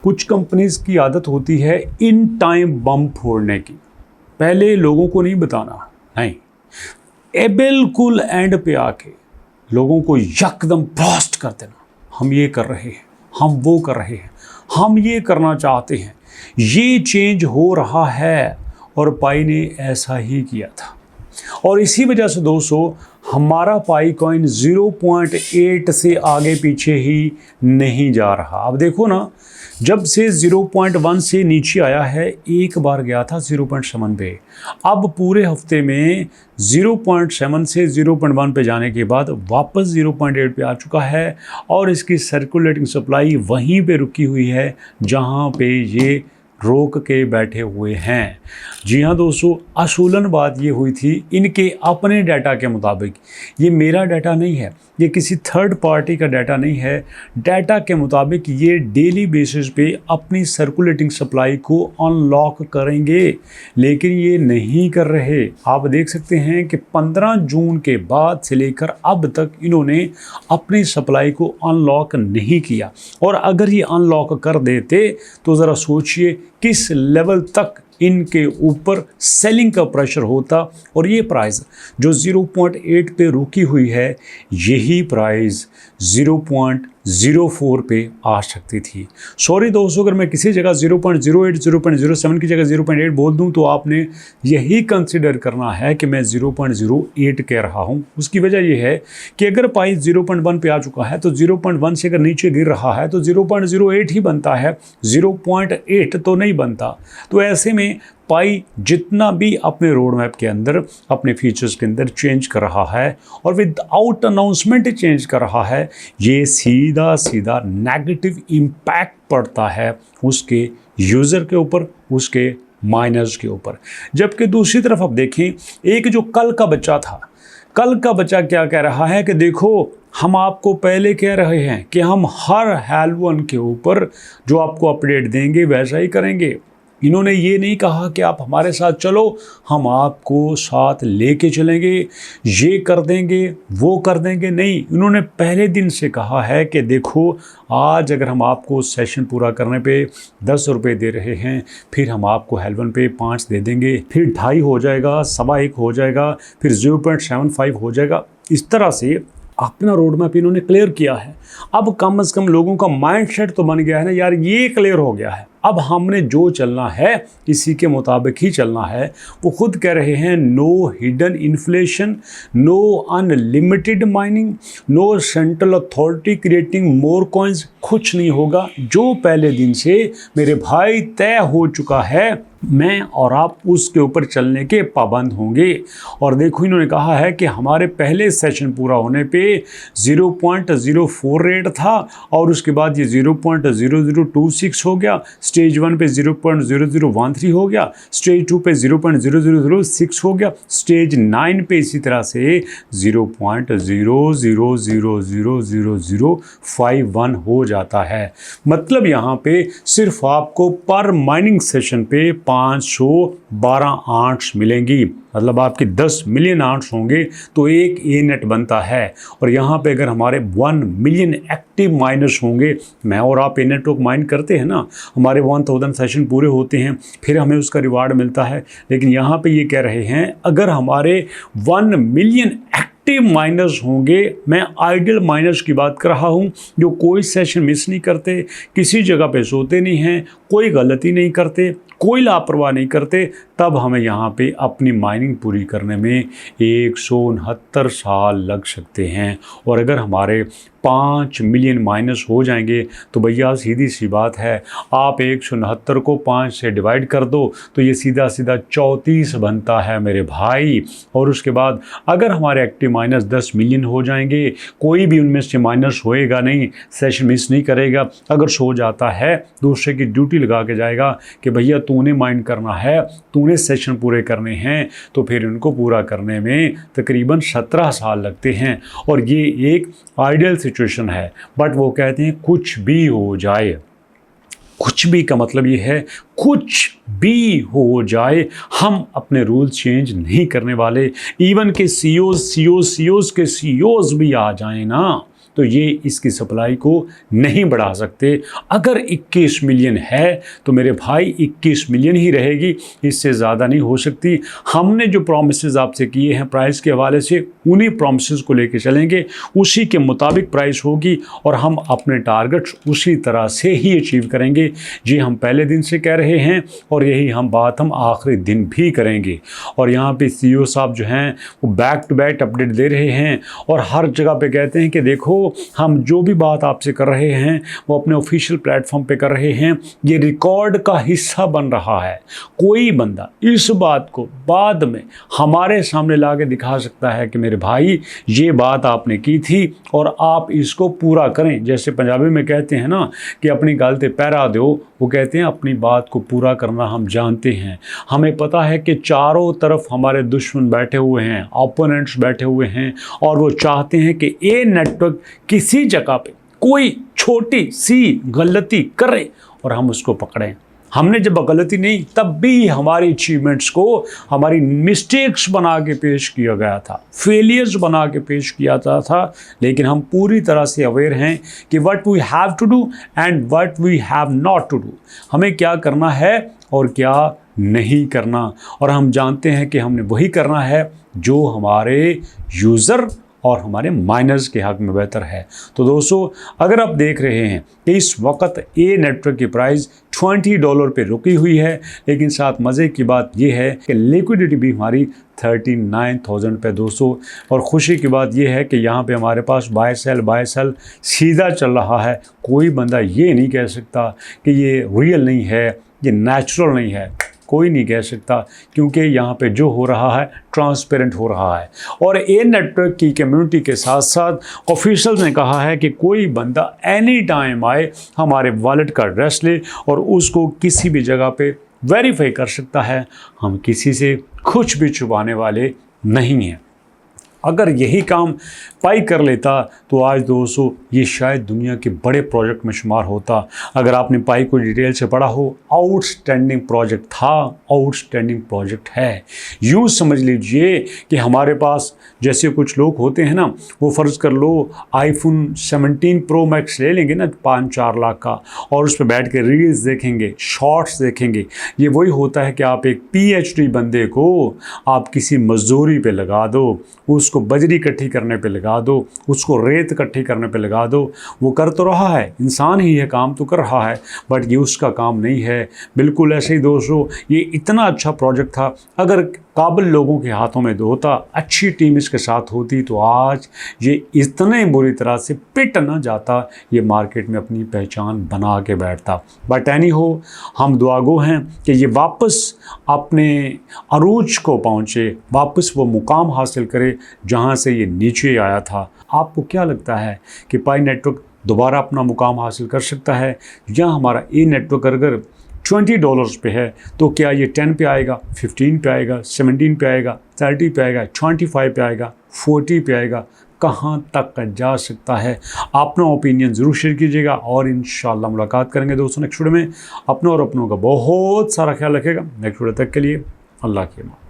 कुछ कंपनीज की आदत होती है इन टाइम बम फोड़ने की, पहले लोगों को नहीं बताना, नहीं, बिल्कुल एंड पे आके लोगों को यकदम ब्लास्ट कर देना, हम ये कर रहे हैं, हम वो कर रहे हैं, हम ये करना चाहते हैं, ये चेंज हो रहा है। और पाई ने ऐसा ही किया था और इसी वजह से दोस्तों हमारा पाई कॉइन 0.8 से आगे पीछे ही नहीं जा रहा। अब देखो ना, जब से 0.1 से नीचे आया है, एक बार गया था 0.7 पे, अब पूरे हफ्ते में 0.7 से 0.1 पे जाने के बाद वापस 0.8 पे आ चुका है और इसकी सर्कुलेटिंग सप्लाई वहीं पे रुकी हुई है जहां पे ये रोक के बैठे हुए हैं। जी हाँ दोस्तों, असूलन बात ये हुई थी इनके अपने डाटा के मुताबिक, ये मेरा डाटा नहीं है, ये किसी थर्ड पार्टी का डाटा नहीं है, डाटा के मुताबिक ये डेली बेसिस पे अपनी सर्कुलेटिंग सप्लाई को अनलॉक करेंगे, लेकिन ये नहीं कर रहे। आप देख सकते हैं कि 15 जून के बाद से लेकर अब तक इन्होंने अपनी सप्लाई को अनलॉक नहीं किया और अगर ये अनलॉक कर देते तो ज़रा सोचिए किस लेवल तक इनके ऊपर सेलिंग का प्रेशर होता और ये प्राइस जो 0.8 पे रुकी हुई है, यही प्राइस 0.04 पे आ सकती थी। सॉरी दोस्तों, अगर मैं किसी जगह 0.08, 0.07 की जगह 0.8 बोल दूं तो आपने यही कंसिडर करना है कि मैं 0.08 कह रहा हूं। उसकी वजह यह है कि अगर पाई 0.1 पे आ चुका है तो 0.1 से अगर नीचे गिर रहा है तो 0.08 ही बनता है, 0.8 तो नहीं बनता। तो ऐसे में पाई जितना भी अपने रोड मैप के अंदर अपने फीचर्स के अंदर चेंज कर रहा है और विदाउट अनाउंसमेंट चेंज कर रहा है, ये सीधा सीधा नेगेटिव इम्पैक्ट पड़ता है उसके यूज़र के ऊपर, उसके माइनर्स के ऊपर। जबकि दूसरी तरफ आप देखें, एक जो कल का बच्चा था, कल का बच्चा क्या कह रहा है कि देखो, हम आपको पहले कह रहे हैं कि हम हर HAL1 के ऊपर जो आपको अपडेट देंगे वैसा ही करेंगे। इन्होंने ये नहीं कहा कि आप हमारे साथ चलो, हम आपको साथ लेके चलेंगे, ये कर देंगे, वो कर देंगे, नहीं। इन्होंने पहले दिन से कहा है कि देखो, आज अगर हम आपको सेशन पूरा करने पे 10 रुपये दे रहे हैं, फिर हम आपको HAL1 पे 5 दे देंगे, फिर 2.5 हो जाएगा, 1.25 हो जाएगा, फिर 0.75 हो जाएगा। इस तरह से अपना रोड मैप इन्होंने क्लियर किया है। अब कम से कम लोगों का माइंडसेट तो बन गया है ना यार, ये क्लियर हो गया है, अब हमने जो चलना है इसी के मुताबिक ही चलना है। वो खुद कह रहे हैं no hidden inflation, no unlimited mining, no central authority creating more coins, कुछ नहीं होगा। जो पहले दिन से मेरे भाई तय हो चुका है, मैं और आप उसके ऊपर चलने के पाबंद होंगे। और देखो, इन्होंने कहा है कि हमारे पहले सेशन पूरा होने पे 0.04 रेट था और उसके बाद ये 0.0026 हो गया, स्टेज 1 पे 0.0013 हो गया, स्टेज 2 पे 0.0006 हो गया, स्टेज 9 पे इसी तरह से 0.00000051 हो जाता है। मतलब यहाँ पे सिर्फ आपको पर माइनिंग सेशन पे 512 आर्ट्स मिलेंगी। मतलब आपके 10 मिलियन आर्ट्स होंगे तो एक ए नेट बनता है। और यहाँ पे अगर हमारे 1 मिलियन एक्टिव माइनर्स होंगे, मैं और आप ए नेटवर्क माइन करते हैं ना, हमारे 1000 सेशन पूरे होते हैं, फिर हमें उसका रिवार्ड मिलता है। लेकिन यहाँ पे ये कह रहे हैं अगर हमारे 1 मिलियन एक्टिव माइनर्स होंगे, मैं आइडियल माइनर्स की बात कर रहा हूँ, जो कोई सेशन मिस नहीं करते, किसी जगह पे सोते नहीं हैं, कोई गलती नहीं करते, कोई लापरवाह नहीं करते, तब हमें यहाँ पे अपनी माइनिंग पूरी करने में 169 साल लग सकते हैं। और अगर हमारे 5 मिलियन माइनस हो जाएंगे तो भैया सीधी सी बात है, आप 169 को 5 से डिवाइड कर दो तो ये सीधा सीधा 34 बनता है मेरे भाई। और उसके बाद अगर हमारे एक्टिव माइनस 10 मिलियन हो जाएंगे, कोई भी उनमें से माइनस होएगा नहीं, सेशन मिस नहीं करेगा, अगर सो जाता है दूसरे की ड्यूटी लगा के जाएगा कि भैया तूने माइन करना है, तूने सेशन पूरे करने हैं, तो फिर उनको पूरा करने में तकरीबन 17 साल लगते हैं। और ये एक आइडियल सिचुएशन है। बट वो कहते हैं कुछ भी हो जाए, कुछ भी का मतलब ये है कुछ भी हो जाए, हम अपने रूल चेंज नहीं करने वाले। इवन के सीओज के सीओज भी आ जाए ना, तो ये इसकी सप्लाई को नहीं बढ़ा सकते। अगर 21 मिलियन है तो मेरे भाई 21 मिलियन ही रहेगी, इससे ज़्यादा नहीं हो सकती। हमने जो प्रॉमिसेस आपसे किए हैं प्राइस के हवाले से, उन्हीं प्रॉमिसेस को लेके चलेंगे, उसी के मुताबिक प्राइस होगी और हम अपने टारगेट्स उसी तरह से ही अचीव करेंगे। जी हम पहले दिन से कह रहे हैं और यही हम बात हम आखिरी दिन भी करेंगे। और यहाँ पे CEO साहब जो हैं वो बैक टू बैक अपडेट दे रहे हैं और हर जगह पे कहते हैं कि देखो हम जो भी बात आपसे कर रहे हैं वो अपने ऑफिशियल प्लेटफॉर्म पे कर रहे हैं, ये रिकॉर्ड का हिस्सा बन रहा है। कोई बंदा इस बात को बाद में हमारे सामने ला के दिखा सकता है कि मेरे भाई ये बात आपने की थी और आप इसको पूरा करें। जैसे पंजाबी में कहते हैं ना कि अपनी गल ते पैरा दो, वो कहते हैं अपनी बात को पूरा करना हम जानते हैं। हमें पता है कि चारों तरफ हमारे दुश्मन बैठे हुए हैं, ओपोनेंट्स बैठे हुए हैं और वो चाहते हैं कि ये नेटवर्क किसी जगह पे कोई छोटी सी गलती करे और हम उसको पकड़ें। हमने जब गलती नहीं तब भी हमारी अचीवमेंट्स को हमारी मिस्टेक्स बना के पेश किया गया था, फेलियर्स बना के पेश किया था, लेकिन हम पूरी तरह से अवेयर हैं कि what we have to do and what we have not to do, हमें क्या करना है और क्या नहीं करना। और हम जानते हैं कि हमने वही करना है जो हमारे यूज़र और हमारे माइनर्स के हक़ में बेहतर है। तो दोस्तों अगर आप देख रहे हैं कि इस वक्त ये नेटवर्क की प्राइस $20 पे रुकी हुई है, लेकिन साथ मज़े की बात यह है कि लिक्विडिटी भी हमारी 39,000 पे दोस्तों। और ख़ुशी की बात यह है कि यहाँ पे हमारे पास बाय सेल सीधा चल रहा है। कोई बंदा ये नहीं कह सकता कि ये रियल नहीं है, ये नेचुरल नहीं है, कोई नहीं कह सकता, क्योंकि यहाँ पे जो हो रहा है ट्रांसपेरेंट हो रहा है। और ए नेटवर्क की कम्युनिटी के साथ साथ ऑफिशियल्स ने कहा है कि कोई बंदा एनी टाइम आए हमारे वॉलेट का एड्रेस ले और उसको किसी भी जगह पे वेरीफाई कर सकता है। हम किसी से कुछ भी छुपाने वाले नहीं हैं। अगर यही काम पाई कर लेता तो आज दोस्तों ये शायद दुनिया के बड़े प्रोजेक्ट में शुमार होता। अगर आपने पाई को डिटेल से पढ़ा हो, आउटस्टैंडिंग प्रोजेक्ट था, आउटस्टैंडिंग प्रोजेक्ट है। यूँ समझ लीजिए कि हमारे पास जैसे कुछ लोग होते हैं ना, वो फ़र्ज़ कर लो iPhone 17 Pro Max ले लेंगे ना 5-4 लाख का, और उस पर बैठ के रील्स देखेंगे, शॉर्ट्स देखेंगे। ये वही होता है कि आप एक PhD बंदे को आप किसी मजदूरी पे लगा दो, उसको बजरी इकट्ठी करने पे लगा दो, उसको रेत इकट्ठी करने पे लगा दो, वो कर तो रहा है, इंसान ही है, काम तो कर रहा है, बट ये उसका काम नहीं है। बिल्कुल ऐसे ही दोस्तों ये इतना अच्छा प्रोजेक्ट था, अगर काबिल लोगों के हाथों में होता, अच्छी टीम इसके साथ होती, तो आज ये इतने बुरी तरह से पिट न जाता, ये मार्केट में अपनी पहचान बना के बैठता। बट एनी हो, हम दुआगो हैं कि ये वापस अपने अरूज को पहुँचे, वापस वो मुकाम हासिल करे जहाँ से ये नीचे आया था। आपको क्या लगता है कि पाई नेटवर्क दोबारा अपना मुकाम हासिल कर सकता है, या हमारा ये नेटवर्क अगर $20 पे है तो क्या ये 10 पे आएगा, 15 पे आएगा, 17 पे आएगा, 30 पे आएगा, 25 पे आएगा, 40 पे आएगा, कहाँ तक जा सकता है? अपना ओपिनियन ज़रूर शेयर कीजिएगा और इंशाल्लाह मुलाकात करेंगे दोस्तों नेक्स्ट वीडियो में। अपनों और अपनों का बहुत सारा ख्याल रखेगा। नेक्स्ट वीडियो तक के लिए अल्लाह की अमान।